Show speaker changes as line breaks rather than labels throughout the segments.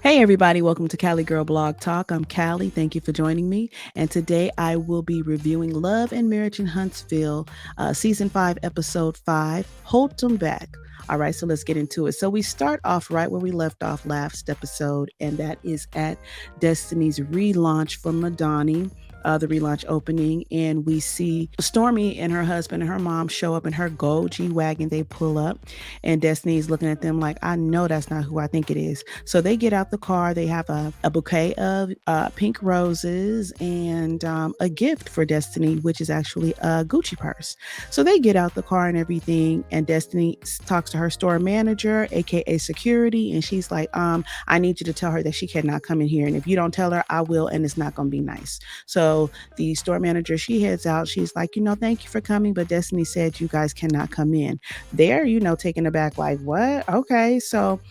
Hey everybody, welcome to Cali Girl Blog Talk. I'm Callie. Thank you for joining me. And today I will be reviewing Love and Marriage in Huntsville, Season 5, Episode 5, Holt 'em Back. All right, so let's get into it. So we start off right where we left off last episode, and that is at Destiny's relaunch for Madani. The relaunch opening, and we see Stormy and her husband and her mom show up in her gold G Wagon. They pull up, and Destiny's looking at them like, I know that's not who I think it is. So they get out the car. They have a bouquet of pink roses and a gift for Destiny, which is actually a Gucci purse. So they get out the car and everything, and Destiny talks to her store manager, aka security, and she's like, I need you to tell her that she cannot come in here, and if you don't tell her, I will, and it's not going to be nice. So the store manager, she heads out. She's like, thank you for coming, but Destiny said you guys cannot come in. They're, taken aback, like, what? Okay. So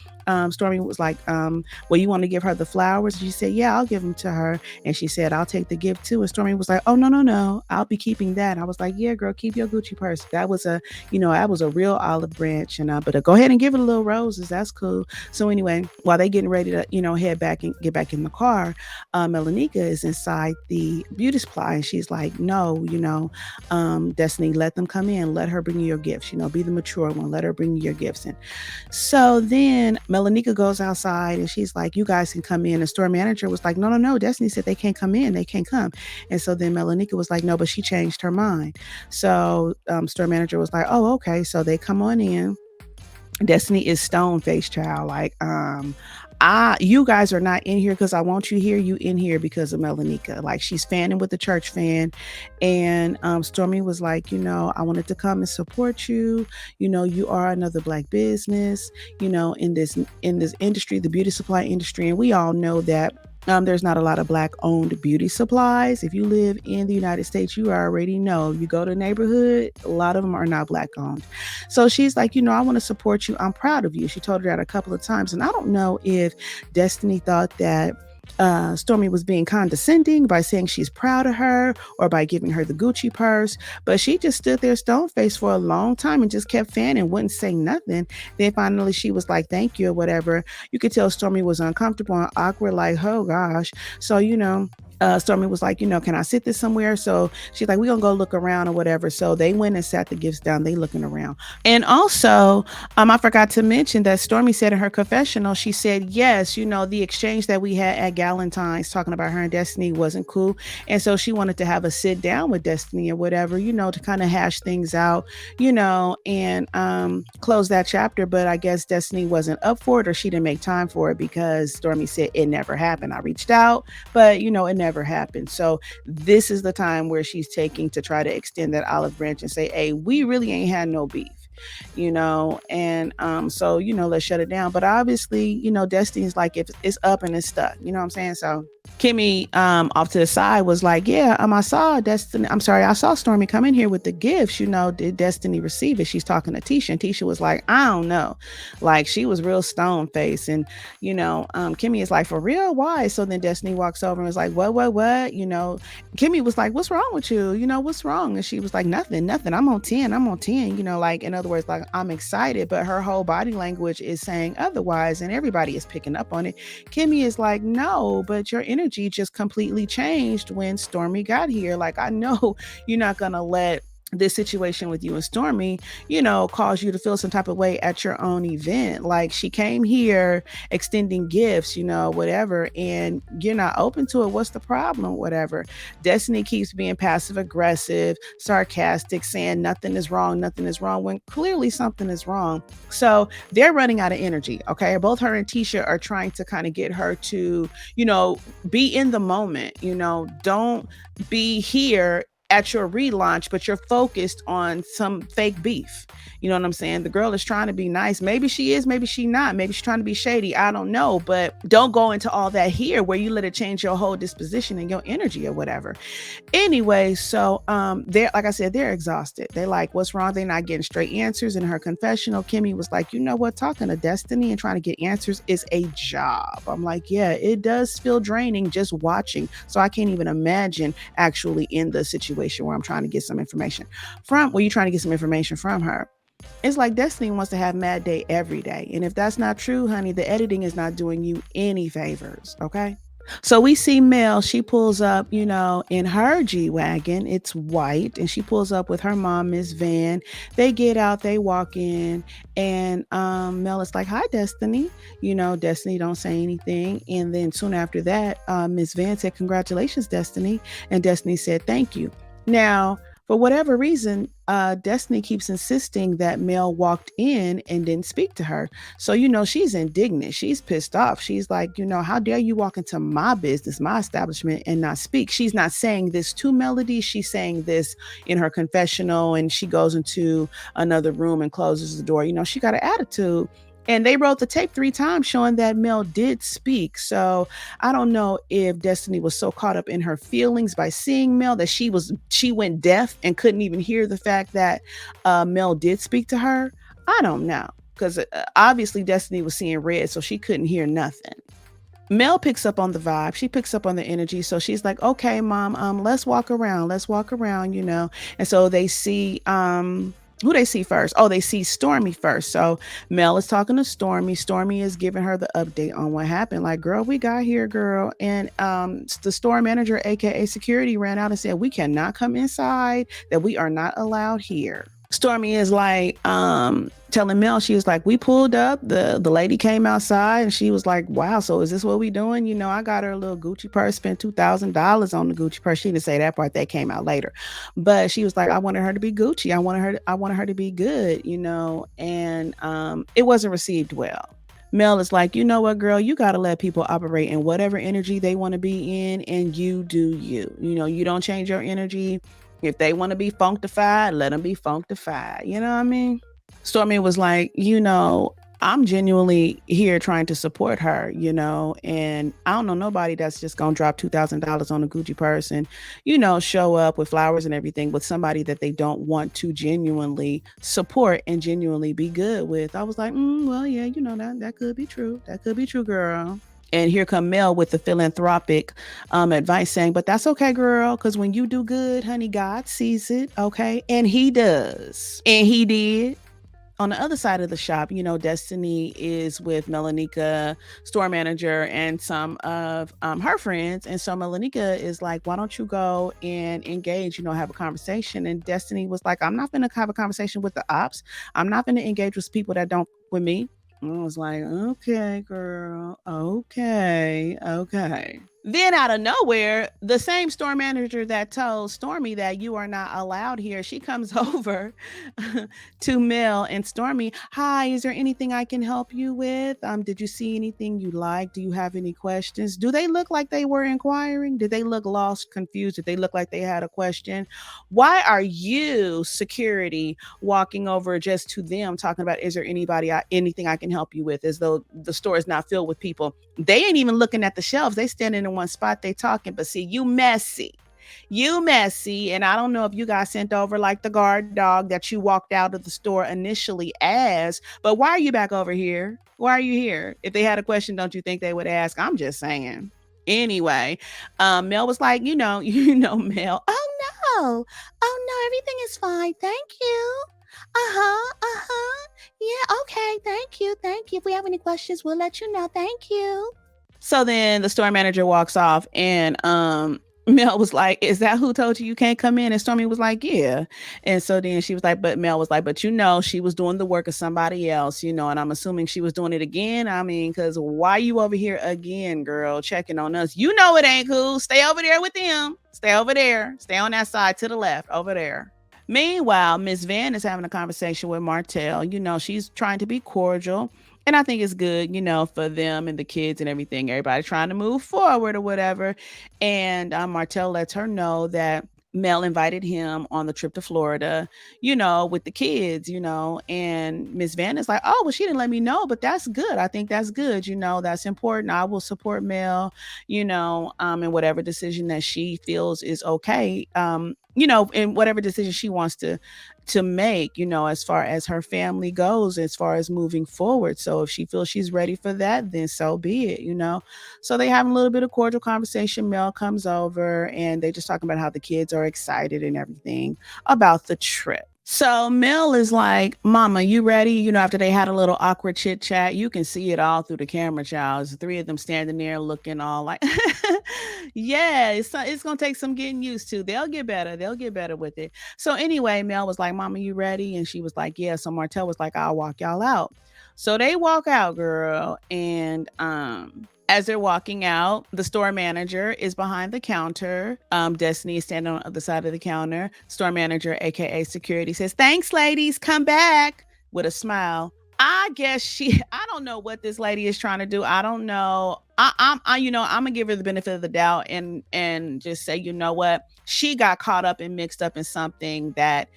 Stormy was like, well, you want to give her the flowers? She said, yeah, I'll give them to her. And she said, I'll take the gift too. And Stormy was like, oh, no, I'll be keeping that. I was like, yeah, girl, keep your Gucci purse. That was that was a real olive branch. And but go ahead and give it a little roses. That's cool. So anyway, while they getting ready to, head back and get back in the car, Melanika is inside the beauty supply, and she's like, no, Destiny, let them come in. Let her bring you your gifts. Be the mature one. Let her bring you your gifts. And so then Melanika goes outside, and she's like, you guys can come in. The store manager was like, no. Destiny said they can't come in. They can't come. And so then Melanika was like, no, but she changed her mind. So store manager was like, oh, okay. So they come on in. Destiny is stone faced, child. Like, you guys are not in here because I want you here. You in here because of Melanika. Like, she's fanning with the church fan. And Stormy was like, I wanted to come and support you. You are another Black business, in this industry, the beauty supply industry. And we all know that there's not a lot of Black owned beauty supplies. If you live in the United States, you already know. You go to a neighborhood, a lot of them are not Black owned. So she's like, I want to support you. I'm proud of you. She told her that a couple of times. And I don't know if Destiny thought that Stormy was being condescending by saying she's proud of her or by giving her the Gucci purse, but she just stood there stone faced for a long time and just kept fanning, wouldn't say nothing. Then finally she was like, thank you or whatever. You could tell Stormy was uncomfortable and awkward, like, oh gosh. So Stormy was like, can I sit this somewhere? So she's like, we're going to go look around or whatever. So they went and sat the gifts down. They looking around. And also, I forgot to mention that Stormy said in her confessional, she said, yes, the exchange that we had at Galentine's talking about her and Destiny wasn't cool. And so she wanted to have a sit down with Destiny or whatever, to kind of hash things out, and close that chapter. But I guess Destiny wasn't up for it, or she didn't make time for it because Stormy said it never happened. I reached out, but, it never happened. So this is the time where she's taking to try to extend that olive branch and say, hey, we really ain't had no beef, and so let's shut it down. But obviously, Destiny's like, if it's up and it's stuck, what I'm saying? So Kimmy off to the side was like, yeah, I saw Stormy come in here with the gifts. Did Destiny receive it? She's talking to Tisha, and Tisha was like, I don't know. Like, she was real stone faced. And Kimmy is like, for real? Why? So then Destiny walks over and was like, what? Kimmy was like, what's wrong with you? What's wrong? And she was like, nothing. I'm on 10. Like, in other words, like, I'm excited, but her whole body language is saying otherwise, and everybody is picking up on it. Kimmy is like, no, but your energy just completely changed when Stormy got here. Like, I know you're not gonna let this situation with you and Stormy, cause you to feel some type of way at your own event. Like, she came here extending gifts, whatever, and you're not open to it. What's the problem? Whatever. Destiny keeps being passive aggressive, sarcastic, saying nothing is wrong, when clearly something is wrong. So they're running out of energy. Okay. Both her and Tisha are trying to kind of get her to, be in the moment, don't be here at your relaunch, but you're focused on some fake beef. You know what I'm saying? The girl is trying to be nice. Maybe she is, maybe she not. Maybe she's trying to be shady. I don't know. But don't go into all that here where you let it change your whole disposition and your energy or whatever. Anyway, so they're, like I said, they're exhausted. They're like, what's wrong? They're not getting straight answers. In her confessional, Kimmy was like, you know what? Talking to Destiny and trying to get answers is a job. I'm like, yeah, it does feel draining just watching. So I can't even imagine actually in the situation where I'm trying to get some information from, where you're trying to get some information from her. It's like Destiny wants to have mad day every day. And if that's not true, honey, the editing is not doing you any favors. Okay. So we see Mel, she pulls up, in her G Wagon. It's white, and she pulls up with her mom, Miss Van. They get out, they walk in, and Mel is like, "Hi, Destiny." Destiny don't say anything. And then soon after that, Miss Van said, "Congratulations, Destiny." And Destiny said, "Thank you." Now, for whatever reason, Destiny keeps insisting that Mel walked in and didn't speak to her. So, she's indignant. She's pissed off. She's like, how dare you walk into my business, my establishment, and not speak? She's not saying this to Melody. She's saying this in her confessional, and she goes into another room and closes the door. She got an attitude. And they wrote the tape 3 times showing that Mel did speak. So I don't know if Destiny was so caught up in her feelings by seeing Mel that she went deaf and couldn't even hear the fact that Mel did speak to her. I don't know, because obviously Destiny was seeing red, so she couldn't hear nothing. Mel picks up on the vibe. She picks up on the energy. So she's like, "Okay, mom, let's walk around. Let's walk around. And so they see who they see first? Oh, they see Stormy first. So Mel is talking to Stormy. Stormy is giving her the update on what happened. Like, "Girl, we got here, girl." And the store manager, aka security, ran out and said, "We cannot come inside, that we are not allowed here." Stormy is like, telling Mel, she was like, "We pulled up, the lady came outside, and she was like, 'Wow, so is this what we doing?' I got her a little Gucci purse, spent $2,000 on the Gucci purse." She didn't say that part, that came out later. But she was like, "I wanted her to be Gucci. I wanted her to be good. And it wasn't received well. Mel is like, "You know what, girl, you got to let people operate in whatever energy they want to be in, and you do you. You don't change your energy. If they want to be functified, let them be functified." You know what I mean? Stormy was like, "I'm genuinely here trying to support her, and I don't know nobody that's just gonna drop $2,000 on a Gucci purse and, show up with flowers and everything with somebody that they don't want to genuinely support and genuinely be good with." I was like, "Well, yeah, that could be true. That could be true, girl." And here come Mel with the philanthropic advice saying, "But that's okay, girl, because when you do good, honey, God sees it, okay?" And he does. And he did. On the other side of the shop, Destiny is with Melanika, store manager, and some of her friends. And so Melanika is like, "Why don't you go and engage, have a conversation?" And Destiny was like, "I'm not going to have a conversation with the ops. I'm not going to engage with people that don't with me." And I was like, "Okay, girl. Okay. Okay." Then out of nowhere, the same store manager that told Stormy that you are not allowed here, she comes over to Mel and Stormy. "Hi, is there anything I can help you with? Did you see anything you like? Do you have any questions?" Do they look like they were inquiring? Did they look lost, confused? Did they look like they had a question? Why are you, security, walking over just to them talking about, "Is there anything I can help you with?" As though the store is not filled with people. They ain't even looking at the shelves. They standing in one spot, they talking. But see, you messy. You messy. And I don't know if you got sent over like the guard dog that you walked out of the store initially as, but why are you back over here? Why are you here? If they had a question, don't you think they would ask? I'm just saying. Anyway, Mel was like, Mel. "Oh no. Oh no, everything is fine. Thank you. Uh-huh. Uh-huh. Yeah, okay. Thank you. Thank you. If we have any questions, we'll let you know. Thank you." So then the store manager walks off, and Mel was like, "Is that who told you can't come in?" And Stormy was like, "Yeah." And so then she was like, but Mel was like, "But she was doing the work of somebody else, and I'm assuming she was doing it again. I mean, because why you over here again, girl, checking on us? You know it ain't cool. Stay over there with them. Stay over there. Stay on that side to the left over there." Meanwhile, Miss Van is having a conversation with Martell. She's trying to be cordial. And I think it's good, for them and the kids and everything. Everybody trying to move forward or whatever. And Martell lets her know that Mel invited him on the trip to Florida, with the kids. And Miss Van is like, "Oh, well, she didn't let me know, but that's good. I think that's good. That's important. I will support Mel, in whatever decision that she feels is okay. In whatever decision she wants to make, as far as her family goes, as far as moving forward. So if she feels she's ready for that, then so be it. So they have a little bit of cordial conversation. Mel comes over and they just talking about how the kids are excited and everything about the trip. So Mel is like, Mama, you ready? After they had a little awkward chit chat, you can see it all through the camera, child. There's three of them standing there looking all like, yeah, it's going to take some getting used to. They'll get better. They'll get better with it. So anyway, Mel was like, Mama, you ready? And she was like, yeah. So Martell was like, I'll walk y'all out. So they walk out, girl. And as they're walking out, the store manager is behind the counter. Destiny is standing on the other side of the counter. Store manager, aka security, says, "Thanks, ladies. Come back," with a smile. I guess I don't know what this lady is trying to do. I don't know. I'm gonna give her the benefit of the doubt and just say, you know what? She got caught up and mixed up in something that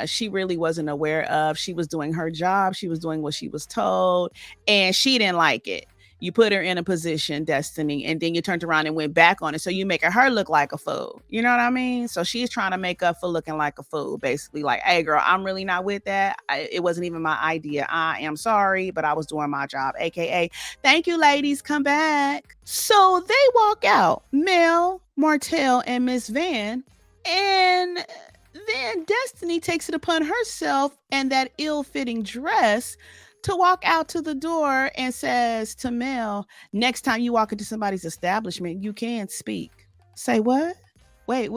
she really wasn't aware of. She was doing her job. She was doing what she was told, and she didn't like it. You put her in a position, Destiny, and then you turned around and went back on it. So you making her look like a fool. You know what I mean? So she's trying to make up for looking like a fool, basically. Like, hey, girl, I'm really not with that. It wasn't even my idea. I am sorry, but I was doing my job. AKA, thank you, ladies. Come back. So they walk out, Mel, Martell, and Miss Van, and then Destiny takes it upon herself and that ill-fitting dress to walk out to the door and says to Mel, next time you walk into somebody's establishment, you can speak. Say what? Wait,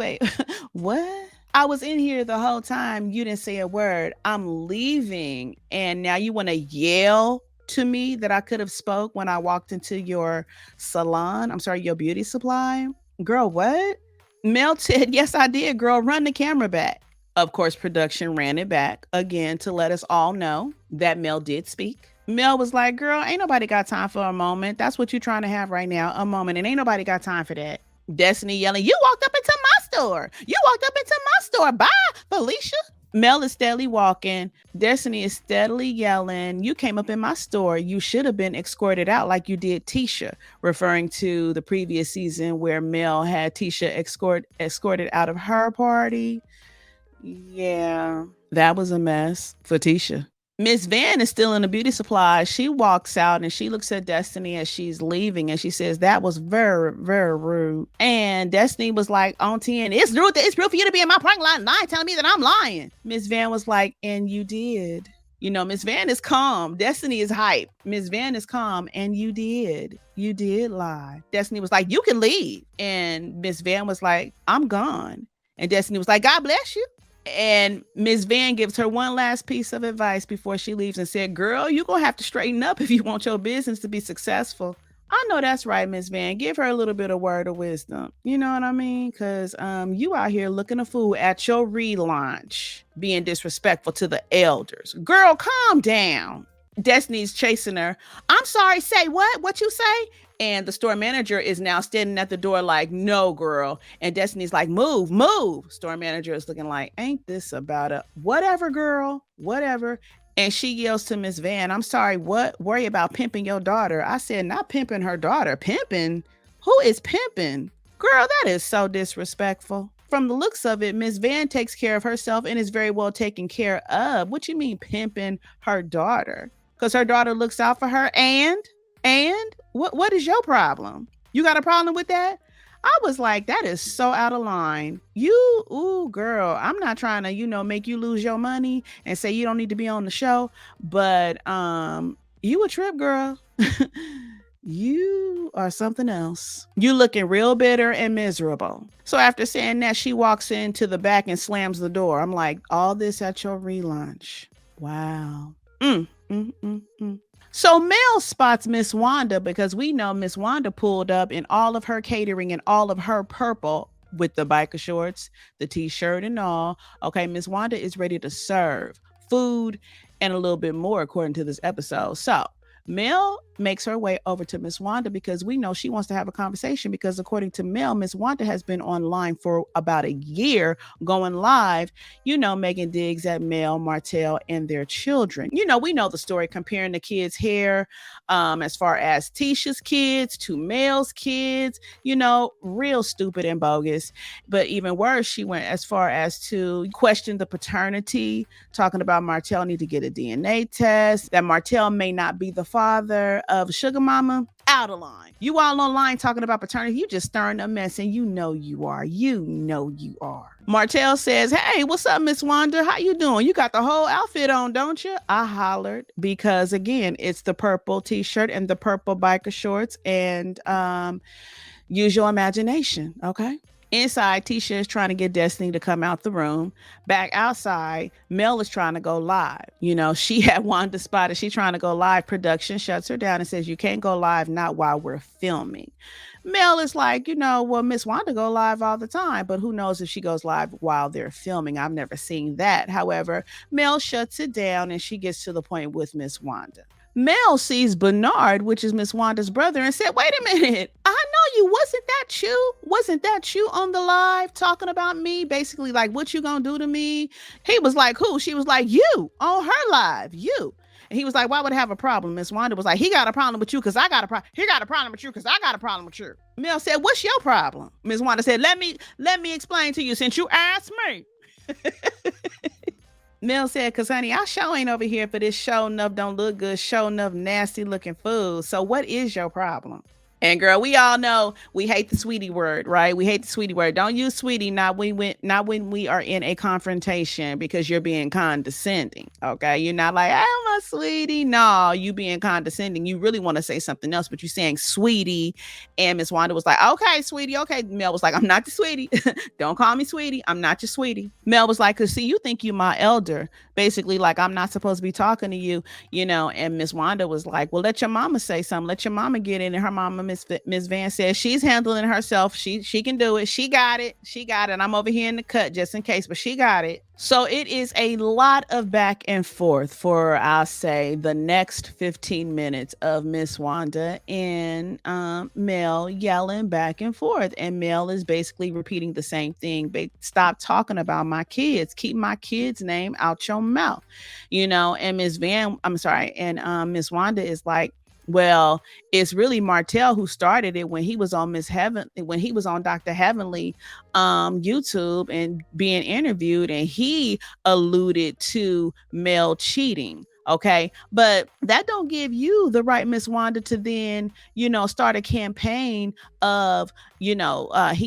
what? I was in here the whole time. You didn't say a word. I'm leaving. And now you want to yell to me that I could have spoke when I walked into your salon. I'm sorry, your beauty supply. Girl, what? Mel said, yes, I did, girl. Run the camera back. Of course, production ran it back again to let us all know that Mel did speak. Mel was like, girl, ain't nobody got time for a moment. That's what you're trying to have right now, a moment. And ain't nobody got time for that. Destiny yelling, you walked up into my store. You walked up into my store. Bye, Felicia. Mel is steadily walking. Destiny is steadily yelling, you came up in my store. You should have been escorted out like you did Tisha, referring to the previous season where Mel had Tisha escorted out of her party. Yeah, that was a mess for Tisha. Miss Van is still in the beauty supply. She walks out and she looks at Destiny as she's leaving and she says, that was very, very rude. And Destiny was like, Auntie, and it's rude for you to be in my parking lot lying, telling me that I'm lying. Miss Van was like, and you did. Miss Van is calm. Destiny is hype. Miss Van is calm. And you did. You did lie. Destiny was like, you can leave. And Miss Van was like, I'm gone. And Destiny was like, God bless you. And Miss Van gives her one last piece of advice before she leaves and said, girl, you're going to have to straighten up if you want your business to be successful. I know that's right, Miss Van. Give her a little bit of word of wisdom. You know what I mean? Because you out here looking a fool at your relaunch, being disrespectful to the elders. Girl, calm down. Destiny's chasing her. I'm sorry, say what? What you say? And the store manager is now standing at the door like, no, girl. And Destiny's like, move. Store manager is looking like, ain't this about a whatever, girl, whatever. And she yells to Miss Van, I'm sorry, what? Worry about pimping your daughter. I said, not pimping her daughter. Pimping? Who is pimping? Girl, that is so disrespectful. From the looks of it, Miss Van takes care of herself and is very well taken care of. What you mean pimping her daughter? Because her daughter looks out for her and what is your problem? You got a problem with that? I was like, that is so out of line. Ooh, girl, I'm not trying to, make you lose your money and say you don't need to be on the show, but you a trip, girl. You are something else. You looking real bitter and miserable. So after saying that, she walks into the back and slams the door. I'm like, all this at your relaunch. Wow. So Mel spots Miss Wanda because we know Miss Wanda pulled up in all of her catering and all of her purple with the biker shorts, the t-shirt and all. Okay, Miss Wanda is ready to serve food and a little bit more according to this episode. So Mel makes her way over to Miss Wanda because we know she wants to have a conversation because according to Mel, Miss Wanda has been online for about a year going live, making digs at Mel, Martell, and their children. We know the story comparing the kids' hair as far as Tisha's kids to Mel's kids, real stupid and bogus. But even worse, she went as far as to question the paternity, talking about Martell need to get a DNA test, that Martell may not be the father of Sugar Mama, out of line. You all online talking about paternity, you just stirring a mess, and you know you are. You know you are. Martell says, "Hey, what's up, Miss Wanda? How you doing? You got the whole outfit on, don't you?" I hollered because again, it's the purple t-shirt and the purple biker shorts, and use your imagination, okay? Inside, Tisha is trying to get Destiny to come out the room. Back outside, Mel is trying to go live. You know, she had Wanda spotted. She's trying to go live. Production shuts her down and says, "You can't go live, not while we're filming." Mel is like, well, Miss Wanda go live all the time, but who knows if she goes live while they're filming. I've never seen that. However, Mel shuts it down and she gets to the point with Miss Wanda. Mel sees Bernard, which is Miss Wanda's brother, and said, "Wait a minute. I know you. Wasn't that you? Wasn't that you on the live talking about me? Basically, like, what you gonna do to me?" He was like, "Who?" She was like, "You on her live. You." And he was like, "Why would I have a problem?" Miss Wanda was like, "He got a problem with you because I got a problem. He got a problem with you because I got a problem with you." Mel said, "What's your problem?" Miss Wanda said, Let me explain to you since you asked me." Mel said, "Cause honey, I sure ain't over here for this show enough don't look good, show enough nasty looking food. So what is your problem?" And girl, we all know we hate the sweetie word, right? We hate the sweetie word. Don't use sweetie, not when we are in a confrontation because you're being condescending. Okay. You're not like, "Oh, my sweetie." No, you being condescending. You really want to say something else, but you're saying sweetie. And Miss Wanda was like, "Okay, sweetie, okay." Mel was like, "I'm not the sweetie. Don't call me sweetie. I'm not your sweetie." Mel was like, "Cause see, you think you my elder. Basically, like I'm not supposed to be talking to you, and Miss Wanda was like, "Well, let your mama say something. Let your mama get in." And her mama, Miss Van, says she's handling herself. She can do it. She got it. She got it. I'm over here in the cut just in case, but she got it. So it is a lot of back and forth for, I'll say, the next 15 minutes of Miss Wanda and Mel yelling back and forth. And Mel is basically repeating the same thing. Stop talking about my kids. Keep my kids' name out your mouth. And Miss Wanda is like, "Well, it's really Martell who started it when he was on when he was on Dr. Heavenly YouTube and being interviewed, and he alluded to Mel cheating." Okay. But that don't give you the right, Miss Wanda, to then, start a campaign of, he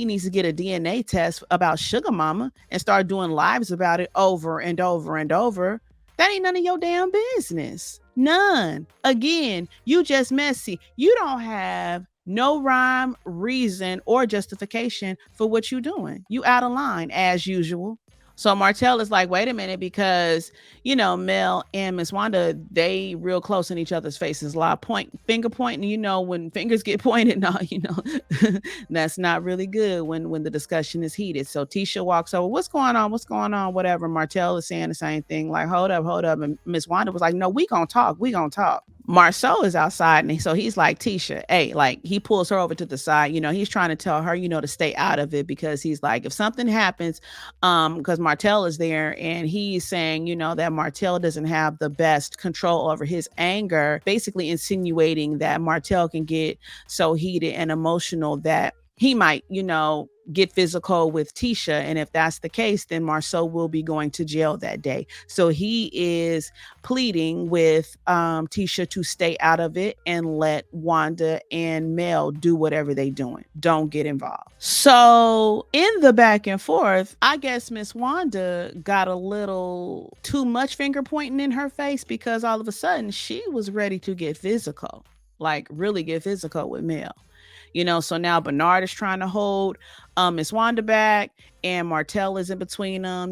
needs to get a DNA test about Sugar Mama and start doing lives about it over and over and over. That ain't none of your damn business. None. Again, you just messy. You don't have no rhyme, reason, or justification for what you're doing. You out of line as usual. So Martell is like, "Wait a minute," because, Mel and Miss Wanda, they real close in each other's faces. A lot of finger pointing, when fingers get pointed, no, that's not really good when the discussion is heated. So Tisha walks over, "What's going on? What's going on?" Whatever. Martell is saying the same thing, like, hold up. And Miss Wanda was like, "No, we gonna talk. Marceau is outside, and so he's like, "Tisha, hey," like he pulls her over to the side. He's trying to tell her, to stay out of it because he's like, if something happens, because Martell is there, and he's saying, that Martell doesn't have the best control over his anger, basically insinuating that Martell can get so heated and emotional that he might, get physical with Tisha. And if that's the case, then Marceau will be going to jail that day. So he is pleading with Tisha to stay out of it and let Wanda and Mel do whatever they doing. Don't get involved. So in the back and forth, I guess Miss Wanda got a little too much finger pointing in her face because all of a sudden she was ready to get physical, like really get physical with Mel. So now Bernard is trying to hold Miss Wanda back, and Martell is in between them,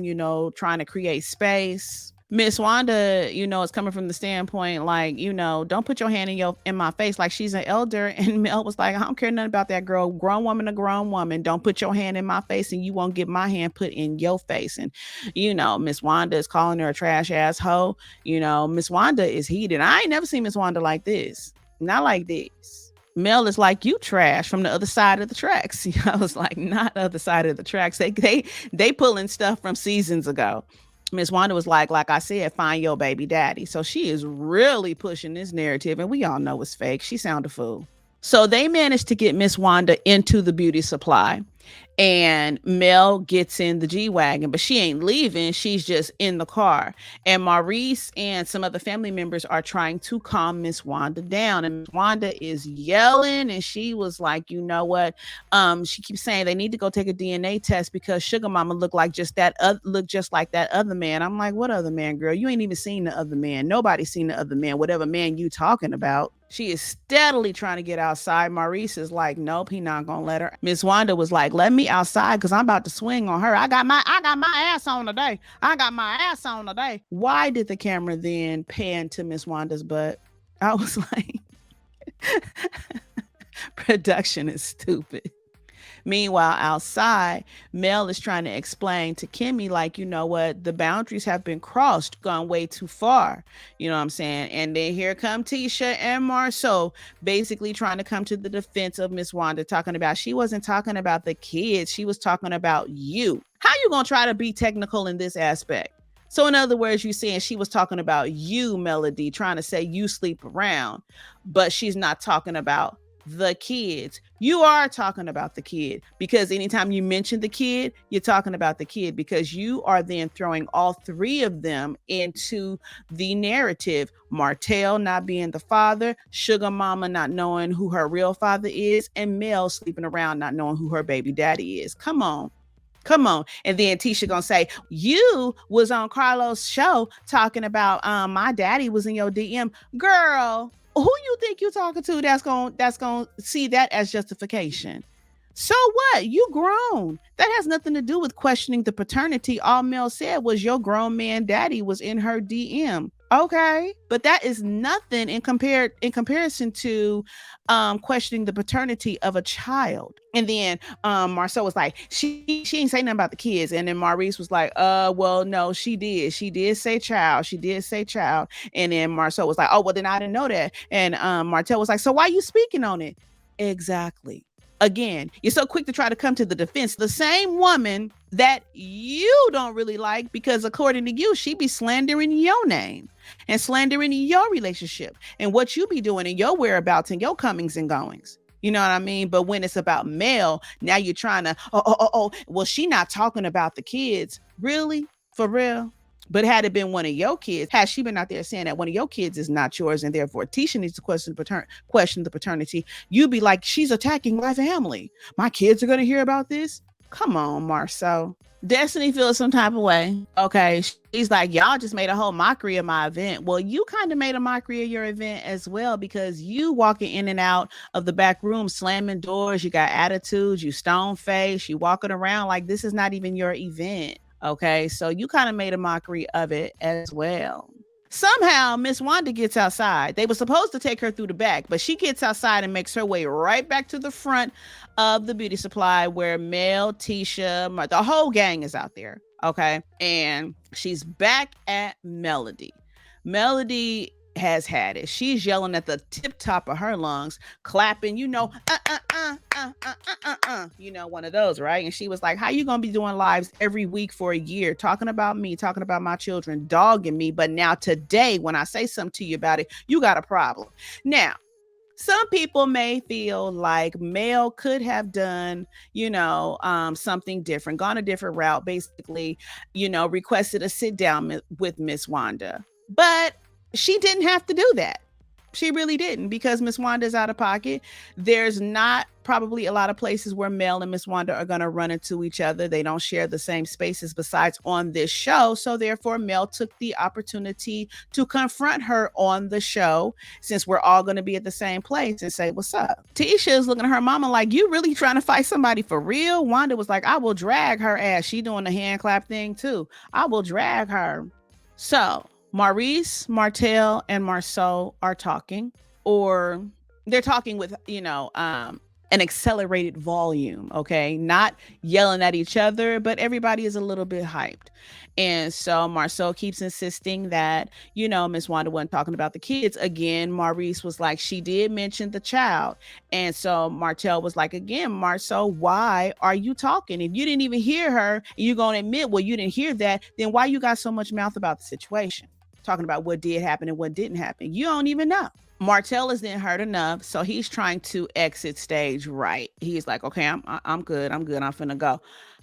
trying to create space. Miss Wanda, is coming from the standpoint like, don't put your hand in my face like she's an elder. And Mel was like, "I don't care nothing about that girl. Grown woman to grown woman. Don't put your hand in my face and you won't get my hand put in your face." And, Miss Wanda is calling her a trash ass hoe. Miss Wanda is heated. I ain't never seen Miss Wanda like this. Not like this. Mel is like, "You trash," from the other side of the tracks. I was like, not the other side of the tracks. They pulling stuff from seasons ago. Miss Wanda was like I said, "Find your baby daddy." So she is really pushing this narrative, and we all know it's fake. She sound a fool. So they managed to get Miss Wanda into the beauty supply. And Mel gets in the G-Wagon, but she ain't leaving. She's just in the car. And Maurice and some other family members are trying to calm Miss Wanda down. And Miss Wanda is yelling, and she was like, you know what? She keeps saying they need to go take a DNA test because Sugar Mama looked like just like that other man. I'm like, what other man, girl? You ain't even seen the other man. Nobody's seen the other man, whatever man you talking about. She is steadily trying to get outside. Maurice is like, nope, he not gonna let her. Miss Wanda was like, let me outside because I'm about to swing on her. I got my ass on today. I got my ass on today. Why did the camera then pan to Miss Wanda's butt? I was like, production is stupid. Meanwhile, outside, Mel is trying to explain to Kimmy, like, you know what, the boundaries have been crossed, gone way too far. You know what I'm saying? And then here come Tisha and Marceau, basically trying to come to the defense of Miss Wanda, talking about she wasn't talking about the kids, she was talking about you. How you gonna try to be technical in this aspect? So in other words, you're saying she was talking about you, Melody, trying to say you sleep around, but she's not talking about the kids. You are talking about the kid because anytime you mention the kid, you're talking about the kid because you are then throwing all three of them into the narrative. Martell not being the father, Sugar Mama not knowing who her real father is, and Mel sleeping around not knowing who her baby daddy is. Come on. Come on. And then Tisha gonna say, you was on Carlos' show talking about my daddy was in your DM. Girl, who you think you talking to that's gonna see that as justification? So what? You grown. That has nothing to do with questioning the paternity. All Mel said was your grown man daddy was in her DM. Okay, but that is nothing in comparison to questioning the paternity of a child. And then Marceau was like, she ain't say nothing about the kids. And then Maurice was like, well, no, she did say child. She did say child. And then Marceau was like, oh, well, then I didn't know that. And Martell was like, so why are you speaking on it? Exactly. Again, you're so quick to try to come to the defense. The same woman that you don't really like because according to you, she be slandering your name and slandering your relationship and what you be doing and your whereabouts and your comings and goings. You know what I mean? But when it's about Mel, now you're trying to, well, she not talking about the kids. Really? For real? But had it been one of your kids, had she been out there saying that one of your kids is not yours and therefore Tisha needs to question the paternity, you'd be like, she's attacking my family. My kids are going to hear about this? Come on, Marceau. Destiny feels some type of way. Okay, she's like, y'all just made a whole mockery of my event. Well, you kind of made a mockery of your event as well because you walking in and out of the back room, slamming doors, you got attitudes, you stone face, you walking around like this is not even your event. Okay, so you kind of made a mockery of it as well. Somehow, Miss Wanda gets outside. They were supposed to take her through the back, but she gets outside and makes her way right back to the front of the beauty supply where Mel, Tisha, the whole gang is out there. Okay, and she's back at Melody. Melody has had it. She's yelling at the tip top of her lungs, clapping, you know, you know, one of those, right? And she was like, how you gonna be doing lives every week for a year, talking about me, talking about my children, dogging me, but now today, when I say something to you about it, you got a problem. Now, some people may feel like Mel could have done, you know, something different, gone a different route, basically, you know, requested a sit down with Miss Wanda. But she didn't have to do that. She really didn't because Miss Wanda's out of pocket. There's not probably a lot of places where Mel and Miss Wanda are going to run into each other. They don't share the same spaces besides on this show. So therefore, Mel took the opportunity to confront her on the show since we're all going to be at the same place and say, what's up? Tisha is looking at her mama like, you really trying to fight somebody for real? Wanda was like, I will drag her ass. She doing the hand clap thing too. I will drag her. So Maurice, Martell, and Marceau are talking, or they're talking with, you know, an accelerated volume, okay? Not yelling at each other, but everybody is a little bit hyped. And so Marceau keeps insisting that, you know, Miss Wanda wasn't talking about the kids. Again, Maurice was like, she did mention the child. And so Martell was like, again, Marceau, why are you talking? If you didn't even hear her, and you're going to admit, well, you didn't hear that, then why you got so much mouth about the situation? talking about what did happen and what didn't happen. You don't even know. Martell is then hurt enough, so he's trying to exit stage right. He's like, okay, I'm good. I'm finna go.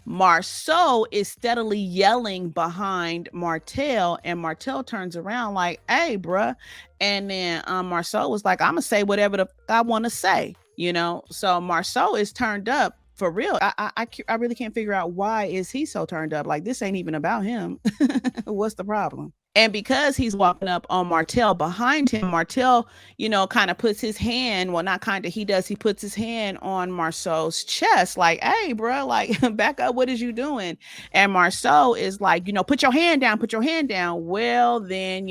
Marceau is steadily yelling behind Martell, and Martell turns around like, hey, bruh. And then Marceau was like, I'm gonna say whatever I want to say, So Marceau is turned up for real. I really can't figure out why is he so turned up. Like, this ain't even about him. What's the problem? And because he's walking up on Martell behind him, Martell, kind of puts his hand, well, not kind of, he puts his hand on Marceau's chest, like, hey, bro, like, back up, what is you doing? And Marceau is like, put your hand down, put your hand down. Well, then,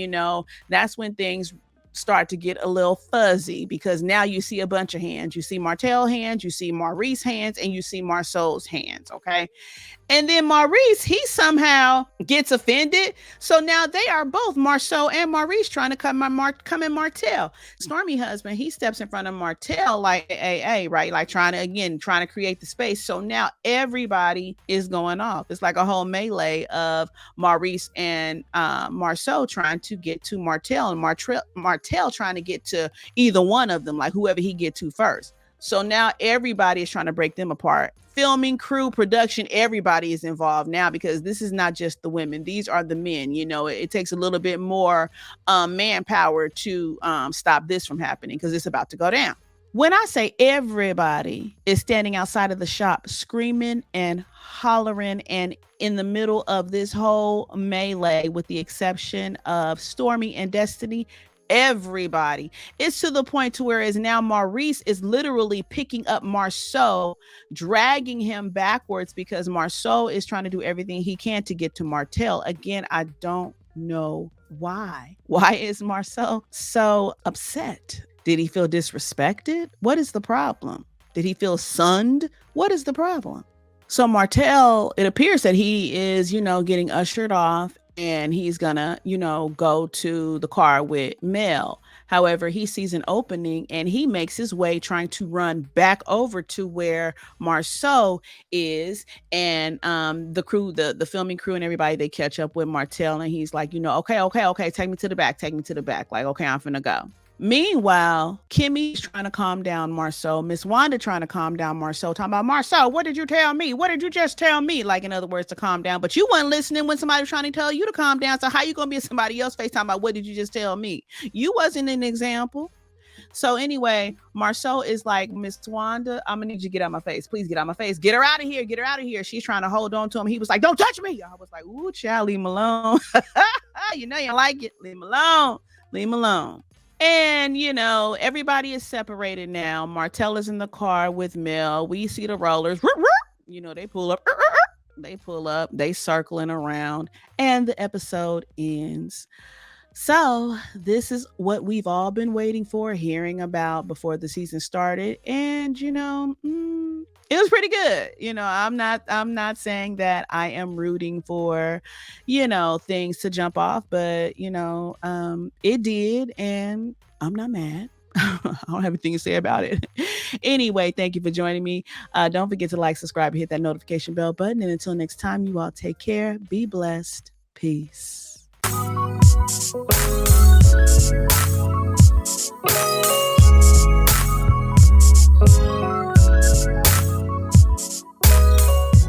that's when things start to get a little fuzzy, because now you see a bunch of hands. You see Martell hands, you see Maurice hands, and you see Marceau's hands, okay? And then Maurice, he somehow gets offended. So now they are both, Marceau and Maurice, trying to come in Martell. Stormy husband, he steps in front of Martell like, hey, right? Like trying to create the space. So now everybody is going off. It's like a whole melee of Maurice and Marceau trying to get to Martell, and Martell trying to get to either one of them, like whoever he get to first. So now everybody is trying to break them apart. Filming, crew, production, everybody is involved now, because this is not just the women. These are the men. It takes a little bit more manpower to stop this from happening, because it's about to go down. When I say everybody is standing outside of the shop screaming and hollering and in the middle of this whole melee, with the exception of Stormy and Destiny, everybody. It's to the point to where is now Maurice is literally picking up Marceau, dragging him backwards, because Marceau is trying to do everything he can to get to Martell. Again, I don't know why. Why is Marceau so upset? Did he feel disrespected? What is the problem? Did he feel sunned? What is the problem? So Martell, it appears that he is, getting ushered off, and he's gonna, go to the car with Mel. However, he sees an opening and he makes his way, trying to run back over to where Marceau is. And the crew, the filming crew and everybody, they catch up with Martell, and he's like, okay, take me to the back. Like, okay, I'm finna go. Meanwhile, Kimmy's trying to calm down Marceau. Miss Wanda trying to calm down Marceau, talking about, Marceau, what did you tell me? What did you just tell me? Like, in other words, to calm down. But you weren't listening when somebody was trying to tell you to calm down. So how you going to be in somebody else's face talking about, what did you just tell me? You wasn't an example. So anyway, Marceau is like, Miss Wanda, I'm going to need you to get out of my face. Please get out of my face. Get her out of here. Get her out of here. She's trying to hold on to him. He was like, don't touch me. I was like, ooh, child, leave him alone. You know you like it. Leave him alone. Leave him alone. And, everybody is separated now. Martell is in the car with Mel. We see the rollers. They pull up. They pull up. They circling around. And the episode ends. So this is what we've all been waiting for, hearing about before the season started. And, it was pretty good. I'm not saying that I am rooting for, things to jump off, but, it did, and I'm not mad. I don't have anything to say about it. Anyway, thank you for joining me. Don't forget to like, subscribe, and hit that notification bell button. And until next time, you all take care. Be blessed. Peace.